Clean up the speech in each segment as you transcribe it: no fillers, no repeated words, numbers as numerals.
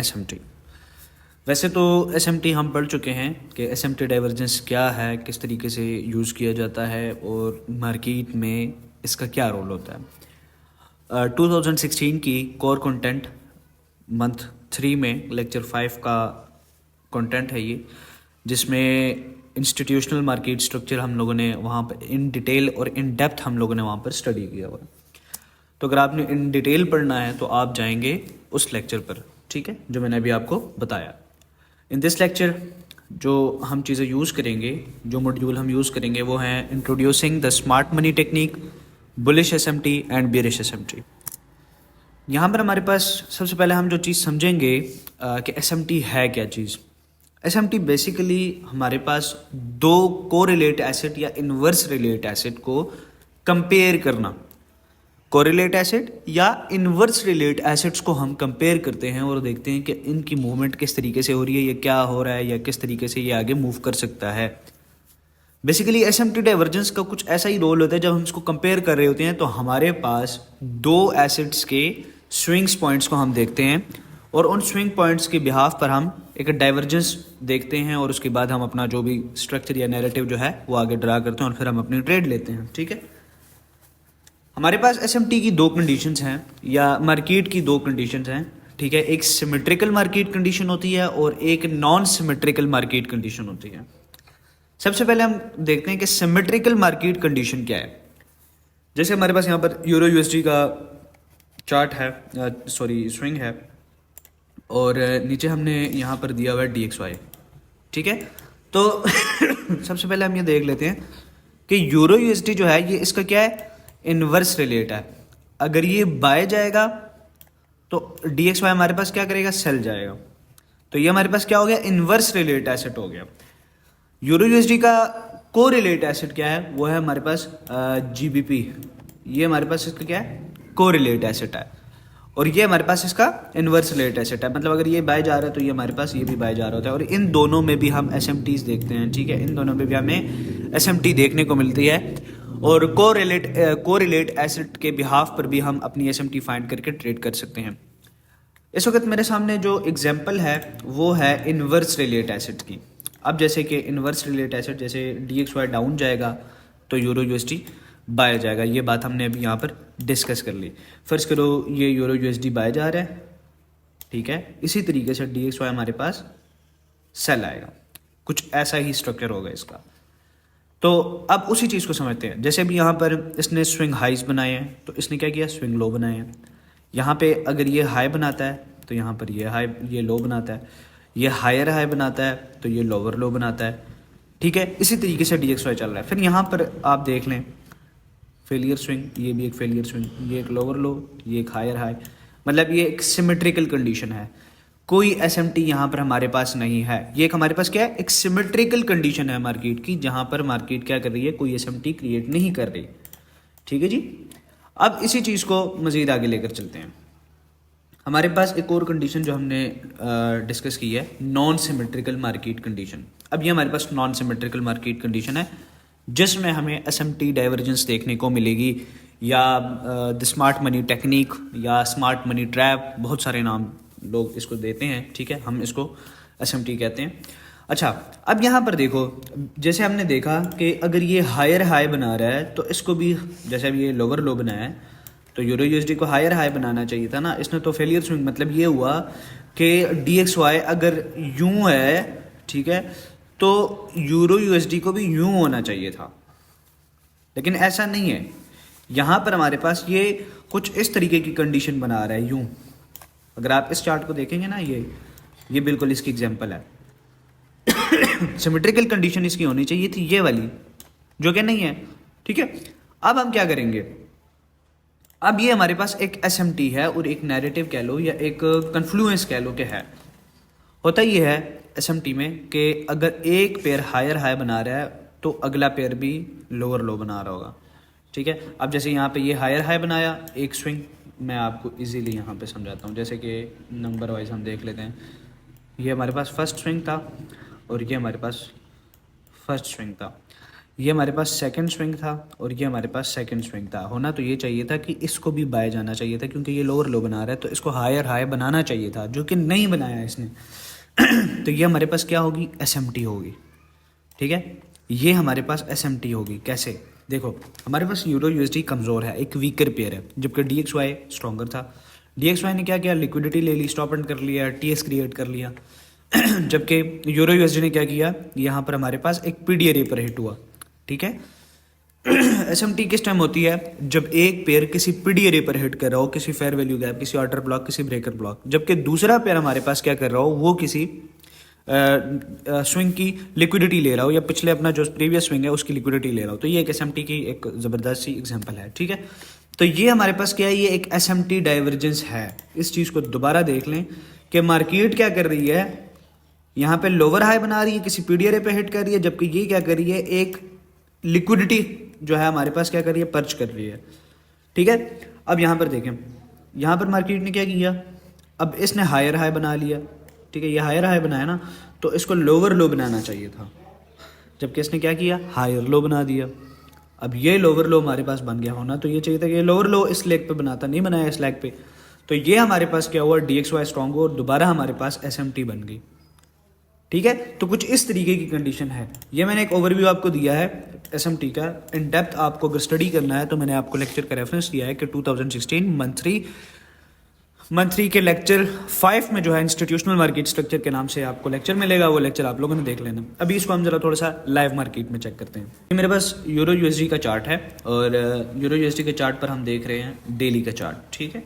SMT. वैसे तो SMT हम पढ़ चुके हैं कि एसएमटी डाइवर्जेंस क्या है, किस तरीके से यूज़ किया जाता है और मार्केट में इसका क्या रोल होता है। 2016 की कोर कंटेंट मंथ 3 में लेक्चर 5 का कंटेंट है ये, जिसमें इंस्टीट्यूशनल मार्केट स्ट्रक्चर हम लोगों ने वहाँ पर इन डिटेल और इन डेप्थ हम लोगों ने वहाँ पर स्टडी किया हुआ है। तो अगर आपने इन डिटेल पढ़ना है तो आप जाएंगे उस लेक्चर पर, ठीक है, जो मैंने अभी आपको बताया। इन दिस लेक्चर जो हम चीज़ें यूज़ करेंगे, जो मॉड्यूल हम यूज़ करेंगे वो हैं introducing the smart money technique, bullish SMT and bearish SMT. यहाँ पर हमारे पास सबसे पहले हम जो चीज़ समझेंगे कि एसएमटी है क्या चीज़। एसएमटी बेसिकली हमारे पास दो कोरिलेट एसेट या इन्वर्स रिलेट एसेट को कंपेयर करना, कोरिलेट एसेट या इन्वर्स रिलेट एसेट्स को हम कंपेयर करते हैं और देखते हैं कि इनकी मूवमेंट किस तरीके से हो रही है, ये क्या हो रहा है या किस तरीके से ये आगे मूव कर सकता है। बेसिकली एसएमटी डाइवर्जेंस का कुछ ऐसा ही रोल होता है। जब हम इसको कंपेयर कर रहे होते हैं तो हमारे पास दो एसेट्स के स्विंग्स पॉइंट्स को हम देखते हैं और उन स्विंग पॉइंट्स के बिहाफ पर हम एक डाइवर्जेंस देखते हैं और उसके बाद हम अपना जो भी स्ट्रक्चर या नैरेटिव जो है वो आगे ड्रा करते हैं और फिर हम अपनी ट्रेड लेते हैं, ठीक है। हमारे पास एसएमटी की दो कंडीशंस हैं या मार्केट की दो कंडीशंस हैं, ठीक है। एक सिमेट्रिकल मार्केट कंडीशन होती है और एक नॉन सिमेट्रिकल मार्केट कंडीशन होती है। सबसे पहले हम देखते हैं कि सिमेट्रिकल मार्केट कंडीशन क्या है। जैसे हमारे पास यहाँ पर यूरो यूएसडी का चार्ट है, सॉरी स्विंग है, और नीचे हमने यहाँ पर दिया हुआ है DXY, ठीक है। तो सबसे पहले हम ये देख लेते हैं कि यूरो यूएसडी जो है ये इसका क्या है, इन्वर्स रिलेट है। अगर ये बाय जाएगा तो DXY हमारे पास क्या करेगा, सेल जाएगा। तो ये हमारे पास क्या हो गया, इन्वर्स रिलेट एसेट हो गया। यूरो यूएसडी का को रिलेट एसेट क्या है, वो है हमारे पास GBP। ये हमारे पास इसका क्या है, को रिलेट एसेट है और ये हमारे पास इसका इन्वर्स रिलेट एसेट है। मतलब अगर ये बाय जा रहा है तो ये हमारे पास ये भी बाय जा रहा होता है और इन दोनों में भी हम एसएमटीज देखते हैं, ठीक है। इन दोनों में भी हमें एसएमटी देखने को मिलती है और को रिलेट एसेट के बिहाफ पर भी हम अपनी एसएमटी फाइंड करके ट्रेड कर सकते हैं। इस वक्त मेरे सामने जो एग्जांपल है वो है इन्वर्स रिलेट एसेट की। अब जैसे कि इन्वर्स रिलेट एसेट, जैसे DXY डाउन जाएगा तो यूरो यूएसडी बाय जाएगा। ये बात हमने अभी यहाँ पर डिस्कस कर ली। फर्ज करो ये यूरो यूएसडी बाय जा रहा है, ठीक है। इसी तरीके से DXY हमारे पास सेल आएगा। कुछ ऐसा ही स्ट्रक्चर होगा इसका। तो अब उसी चीज़ को समझते हैं। जैसे भी यहाँ पर इसने स्विंग हाइज बनाए हैं तो इसने क्या किया, स्विंग लो बनाए हैं। यहाँ पे अगर ये हाई बनाता है तो यहाँ पर ये लो बनाता है, ये हायर हाई बनाता है तो ये लोअर लो बनाता है, ठीक है। इसी तरीके से DXY चल रहा है। फिर यहाँ पर आप देख लें फेलियर स्विंग, ये भी एक फेलियर स्विंग, ये एक लोअर लो, ये एक हायर हाई। मतलब ये एक सिमेट्रिकल कंडीशन है। कोई एसएमटी यहाँ पर हमारे पास नहीं है। ये एक हमारे पास क्या है, एक सिमेट्रिकल कंडीशन है मार्केट की, जहाँ पर मार्केट क्या कर रही है, कोई एसएमटी क्रिएट नहीं कर रही, ठीक है जी। अब इसी चीज़ को मज़ीद आगे लेकर चलते हैं। हमारे पास एक और कंडीशन जो हमने डिस्कस की है, नॉन सिमेट्रिकल मार्केट कंडीशन। अब ये हमारे पास नॉन सिमेट्रिकल मार्केट कंडीशन है जिसमें हमें एसएमटी डाइवर्जेंस देखने को मिलेगी, या द स्मार्ट मनी टेक्निक या स्मार्ट मनी ट्रैप, बहुत सारे नाम लोग इसको देते हैं, ठीक है। हम इसको एसएमटी कहते हैं। अच्छा, अब यहाँ पर देखो, जैसे हमने देखा कि अगर ये हायर हाई बना रहा है तो इसको भी, जैसे अब ये लोअर लो बनाया है तो यूरो यूएसडी को हायर हाई बनाना चाहिए था ना। इसने तो फेलियर स्विंग, मतलब ये हुआ कि DXY अगर यूं है, ठीक है, तो यूरो यूएसडी को भी यूं होना चाहिए था, लेकिन ऐसा नहीं है। यहाँ पर हमारे पास ये कुछ इस तरीके की कंडीशन बना रहा है, यूं। अगर आप इस चार्ट को देखेंगे ना, ये बिल्कुल इसकी एग्जांपल है। सिमेट्रिकल कंडीशन इसकी होनी चाहिए थी ये वाली, जो कि नहीं है, ठीक है। अब हम क्या करेंगे, अब ये हमारे पास एक एसएमटी है और एक नैरेटिव कह लो या एक कन्फ्लुएंस कह लो कि है। होता ये है एसएमटी में कि अगर एक पेयर हायर हाई बना रहा है तो अगला पेयर भी लोअर लो बना रहा होगा, ठीक है। अब जैसे यहाँ पे ये हायर हाई बनाया एक स्विंग, मैं आपको इजीली यहाँ पे समझाता हूँ। जैसे कि नंबर वाइज हम देख लेते हैं। ये हमारे पास फर्स्ट स्विंग था और ये हमारे पास फर्स्ट स्विंग था। ये हमारे पास सेकंड स्विंग था और ये हमारे पास सेकंड स्विंग था। होना तो ये चाहिए था कि इसको भी बाय जाना चाहिए था, क्योंकि ये लोअर लो बना रहा है तो इसको हायर हाई बनाना चाहिए था, जो कि नहीं बनाया इसने। तो ये हमारे पास क्या होगी, SMT होगी। ठीक है, ये हमारे पास SMT होगी। कैसे, देखो हमारे पास यूरो USD कमज़ोर है, एक वीकर पेयर है, जबकि DXY स्ट्रॉन्गर था। DXY ने क्या किया, लिक्विडिटी ले ली, स्टॉप एंड कर लिया, TS क्रिएट कर लिया। जबकि यूरो USD ने क्या किया, यहाँ पर हमारे पास एक PDRA पर हिट हुआ। ठीक है, SMT किस टाइम होती है, जब एक पेयर किसी PDRA पर हिट कर रहा हो, किसी फेयर वैल्यू गैप, किसी ऑर्डर ब्लॉक, किसी ब्रेकर ब्लॉक, जबकि दूसरा पेयर हमारे पास क्या कर रहा हो, वो किसी स्विंग की लिक्विडिटी ले रहा हो, या पिछले अपना जो प्रीवियस स्विंग है उसकी लिक्विडिटी ले रहा हो। तो ये एक SMT की एक ज़बरदस्त सी एग्जांपल है। ठीक है, तो ये हमारे पास क्या है, ये एक SMT डाइवर्जेंस है। इस चीज़ को दोबारा देख लें कि मार्केट क्या कर रही है, यहाँ पे लोअर हाई बना रही है, किसी PDRA पे हिट कर रही है, जबकि ये क्या कर रही है, एक लिक्विडिटी जो है हमारे पास क्या कर रही है, पर्च कर रही है। ठीक है, अब यहाँ पर देखें, यहाँ पर मार्केट ने क्या किया, अब इसने हायर हाई बना लिया। ठीक है, ये हायर हाई बनाया ना, तो इसको लोअर लो बनाना चाहिए था, जबकि इसने क्या किया, हायर लो बना दिया। अब ये लोअर लो हमारे पास बन गया, होना तो ये चाहिए था कि ये लोअर लो इस लेग पे बनाता, नहीं बनाया इस लेग पे। तो ये हमारे पास क्या हुआ, DXY स्ट्रॉन्ग और दोबारा हमारे पास SMT बन गई। ठीक है, तो कुछ इस तरीके की कंडीशन है। ये मैंने एक ओवरव्यू आपको दिया है SMT का। इन डेप्थ आपको अगर स्टडी करना है तो मैंने आपको लेक्चर का रेफरेंस दिया है कि 2016 मंथ 3 के लेक्चर 5 में जो है इंस्टीट्यूशनल मार्केट स्ट्रक्चर के नाम से आपको लेक्चर मिलेगा, वो लेक्चर आप लोगों ने देख लेना। अभी इसको हम जरा थोड़ा सा लाइव मार्केट में चेक करते हैं। ये मेरे पास यूरो USD का चार्ट है, और यूरो USD के चार्ट पर हम देख रहे हैं डेली का चार्ट। ठीक है,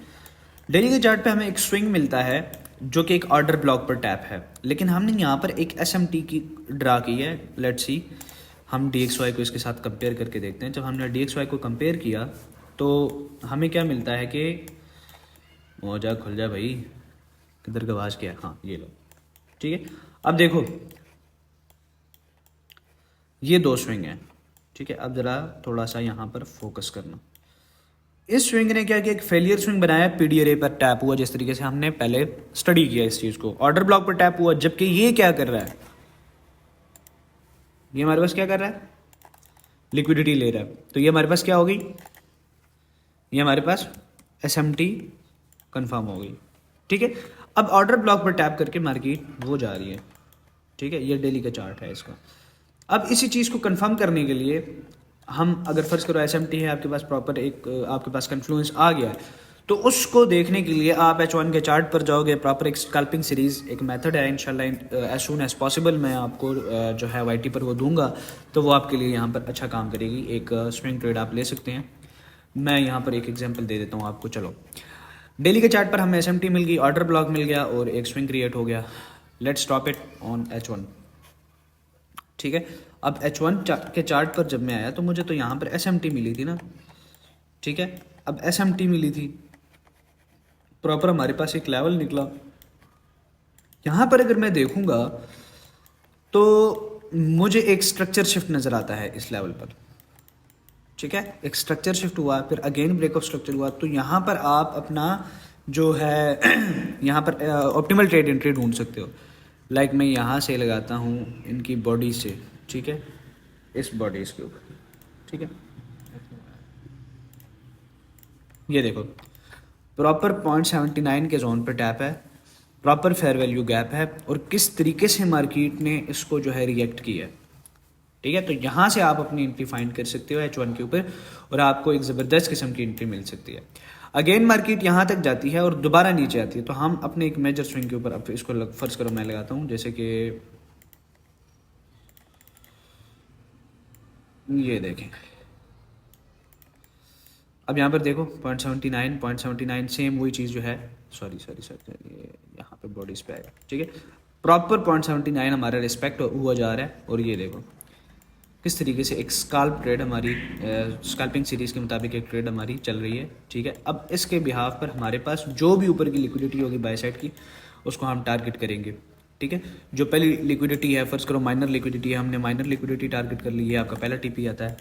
डेली के चार्ट पे हमें एक स्विंग मिलता है जो कि एक ऑर्डर ब्लॉक पर टैप है, लेकिन हमने यहाँ पर एक SMT की ड्रा की है। लेट्स सी, हम DXY को इसके साथ कंपेयर करके देखते हैं। जब हमने DXY को कंपेयर किया तो हमें क्या मिलता है कि मौजा खुल जा भाई, किधर का आवाज क्या है, हाँ ये लो। ठीक है, अब देखो ये दो स्विंग हैं। ठीक है, अब जरा थोड़ा सा यहाँ पर फोकस करना। इस स्विंग ने क्या किया, एक फेलियर स्विंग बनाया, PDRA पर टैप हुआ, जिस तरीके से हमने पहले स्टडी किया इस चीज को। ऑर्डर ब्लॉक पर टैप हुआ, जबकि ये क्या कर रहा है, ये हमारे पास क्या कर रहा है, लिक्विडिटी ले रहा है। तो ये हमारे पास क्या हो गई, ये हमारे पास SMT कंफर्म हो गई। ठीक है, अब ऑर्डर ब्लॉक पर टैप करके मार्केट वो जा रही है। ठीक है, ये डेली का चार्ट है इसका। अब इसी चीज़ को कंफर्म करने के लिए हम अगर फर्ज करो SMT है आपके पास, प्रॉपर एक आपके पास कन्फ्लुएंस आ गया है, तो उसको देखने के लिए आप H1 के चार्ट पर जाओगे। प्रॉपर एक स्कैल्पिंग सीरीज एक मेथड है, इंशाल्लाह एज सून एज पॉसिबल मैं आपको जो है YT पर वो दूंगा, तो वो आपके लिए यहाँ पर अच्छा काम करेगी। एक स्विंग ट्रेड आप ले सकते हैं। मैं यहाँ पर एक एग्जांपल दे देता हूँ आपको। चलो, डेली के चार्ट पर हमें SMT मिल गई, ऑर्डर ब्लॉक मिल गया और एक स्विंग क्रिएट हो गया। Let's stop it on H1। ठीक है, अब H1 के चार्ट पर जब मैं आया तो मुझे तो यहाँ पर SMT मिली थी ना। ठीक है, अब SMT मिली थी, प्रॉपर हमारे पास एक लेवल निकला। यहाँ पर अगर मैं देखूंगा तो मुझे एक स्ट्रक्चर शिफ्ट नज़र आता है इस लेवल पर। ठीक है, एक स्ट्रक्चर शिफ्ट हुआ, फिर अगेन ब्रेक ऑफ स्ट्रक्चर हुआ। तो यहाँ पर आप अपना जो है यहाँ पर ऑप्टिमल ट्रेड एंट्री ढूंढ सकते हो। लाइक मैं यहाँ से लगाता हूँ इनकी बॉडी से, ठीक है, इस बॉडी के ऊपर। ठीक है, ये देखो प्रॉपर 0.79 के जोन पर टैप है, प्रॉपर फेयर वैल्यू गैप है, और किस तरीके से मार्केट ने इसको जो है रिएक्ट किया है। ठीक है, तो यहाँ से आप अपनी एंट्री फाइंड कर सकते हो H1 के ऊपर, और आपको एक ज़बरदस्त किस्म की एंट्री मिल सकती है। अगेन मार्केट यहाँ तक जाती है और दोबारा नीचे आती है, तो हम अपने एक मेजर स्विंग के ऊपर अब इसको फर्ज करो मैं लगाता हूँ, जैसे कि ये देखें। अब यहाँ पर देखो 0.79 सेम वही चीज़ जो है, सॉरी यहाँ पे बॉडीज पे आएगा। ठीक है, प्रॉपर 0.79 हमारा रिस्पेक्ट हुआ जा रहा है, और ये देखो किस तरीके से एक स्काल्प ट्रेड हमारी स्काल्पिंग सीरीज़ के मुताबिक एक ट्रेड हमारी चल रही है। ठीक है, अब इसके बिहाफ पर हमारे पास जो भी ऊपर की लिक्विडिटी होगी बाय साइड की, उसको हम टारगेट करेंगे। ठीक है, जो पहली लिक्विडिटी है, फर्ज करो माइनर लिक्विडिटी है, हमने माइनर लिक्विडिटी टारगेट कर ली है, आपका पहला TP आता है।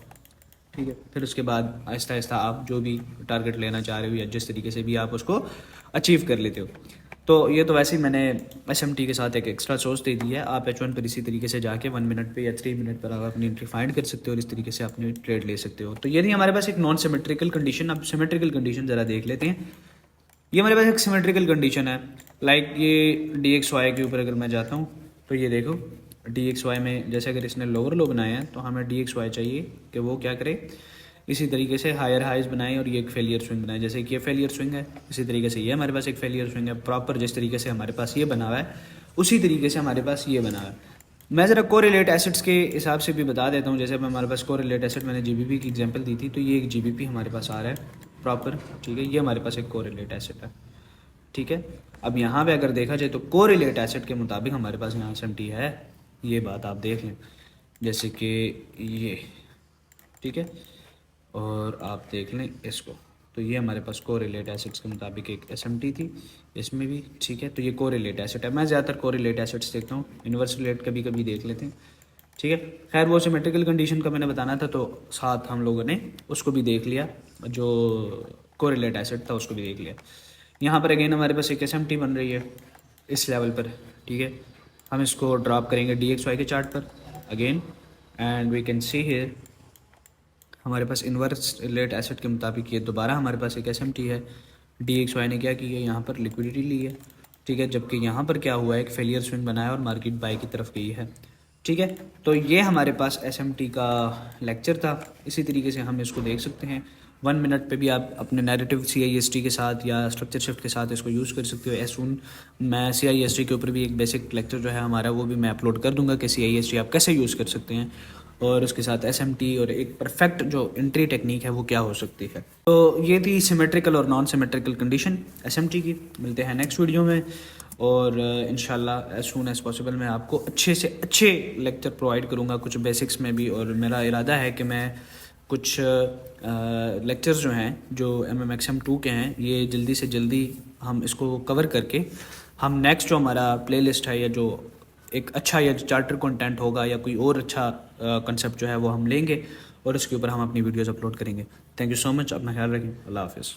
ठीक है, फिर उसके बाद आहिस्ता आहिस्ता आप जो भी टारगेट लेना चाह रहे हो या जिस तरीके से भी आप उसको अचीव कर लेते हो। तो ये तो वैसे ही मैंने SMT के साथ एक एक्स्ट्रा सोर्स दे दी है। आप H1 पर इसी तरीके से जाके 1 मिनट पे या 3 मिनट पर आप अपनी एंट्री फाइंड कर सकते हो और इस तरीके से अपनी ट्रेड ले सकते हो। तो ये नहीं हमारे पास एक नॉन सिमेट्रिकल कंडीशन। अब सिमेट्रिकल कंडीशन ज़रा देख लेते हैं। ये हमारे पास एक सिमेट्रिकल कंडीशन है, लाइक ये DXY के ऊपर अगर मैं जाता हूँ तो ये देखो DXY में जैसे अगर इसने लोअर लो बनाया है तो हमें DXY चाहिए कि वो क्या करे, इसी तरीके से हायर हाइज बनाए और ये एक फेलियर स्विंग बनाए। जैसे कि ये फेलियर स्विंग है, इसी तरीके से ये हमारे पास एक फेलियर स्विंग है। प्रॉपर जिस तरीके से हमारे पास ये बना हुआ है उसी तरीके से हमारे पास ये बना हुआ है। मैं ज़रा कोरिलेट एसेट्स के हिसाब से भी बता देता हूँ। जैसे अब हमारे पास कोरिलेट एसेट, मैंने GBP की एग्जांपल दी थी, तो ये एक GBP हमारे पास आ रहा है प्रॉपर, ठीक है। ये हमारे पास एक कोरिलेट एसेट है, ठीक है। अब यहाँ पे अगर देखा जाए तो कोरिलेट एसेट के मुताबिक हमारे पास यहाँ SMT है, ये बात आप देख लें। जैसे कि ये, ठीक है, और आप देख लें इसको, तो ये हमारे पास कोरिलेट एसेट्स के मुताबिक एक SMT थी, इसमें भी, ठीक है। तो ये कोरिलेट एसेट है। मैं ज़्यादातर कोरिलेट एसेट्स देखता हूँ, इन्वर्स रिलेट कभी कभी देख लेते हैं, ठीक है। खैर वो सिमेट्रिकल कंडीशन का मैंने बताना था, तो साथ हम लोगों ने उसको भी देख लिया, जो कोरिलेट एसेट था उसको भी देख लिया। यहाँ पर अगेन हमारे पास एक SMT बन रही है इस लेवल पर, ठीक है। हम इसको ड्रॉप करेंगे DXY के चार्ट पर again, and we can see here हमारे पास इन्वर्स रिलेट एसेट के मुताबिक ये दोबारा हमारे पास एक SMT है। DXY ने क्या की है, यहाँ पर लिक्विडिटी ली है, ठीक है। जबकि यहाँ पर क्या हुआ है, एक फेलियर स्विंग बनाया और मार्केट बाई की तरफ गई है, ठीक है। तो ये हमारे पास SMT का लेक्चर था। इसी तरीके से हम इसको देख सकते हैं। 1 मिनट पे भी आप अपने नैरेटिव CIST के साथ या स्ट्रक्चर शिफ्ट के साथ इसको यूज़ कर सकते हो। एसून मैं CIST के ऊपर भी एक बेसिक लेक्चर जो है हमारा, वो भी मैं अपलोड कर दूंगा कि CIST आप कैसे यूज़ कर सकते हैं, और उसके साथ SMT और एक परफेक्ट जो एंट्री टेक्निक है वो क्या हो सकती है। तो ये थी सिमेट्रिकल और नॉन सिमेट्रिकल कंडीशन SMT की। मिलते हैं नेक्स्ट वीडियो में, और इंशाल्लाह एज सून एज़ पॉसिबल मैं आपको अच्छे से अच्छे लेक्चर प्रोवाइड करूँगा, कुछ बेसिक्स में भी। और मेरा इरादा है कि मैं कुछ लेक्चर्स जो हैं जो MMXM 2 के हैं, ये जल्दी से जल्दी हम इसको कवर करके हम नेक्स्ट जो हमारा प्लेलिस्ट है, या जो एक अच्छा या चार्टर कंटेंट होगा या कोई और अच्छा कंसेप्ट जो है वो हम लेंगे और उसके ऊपर हम अपनी वीडियोस अपलोड करेंगे। थैंक यू सो मच, अपना ख्याल रखें, अल्लाह हाफिज़।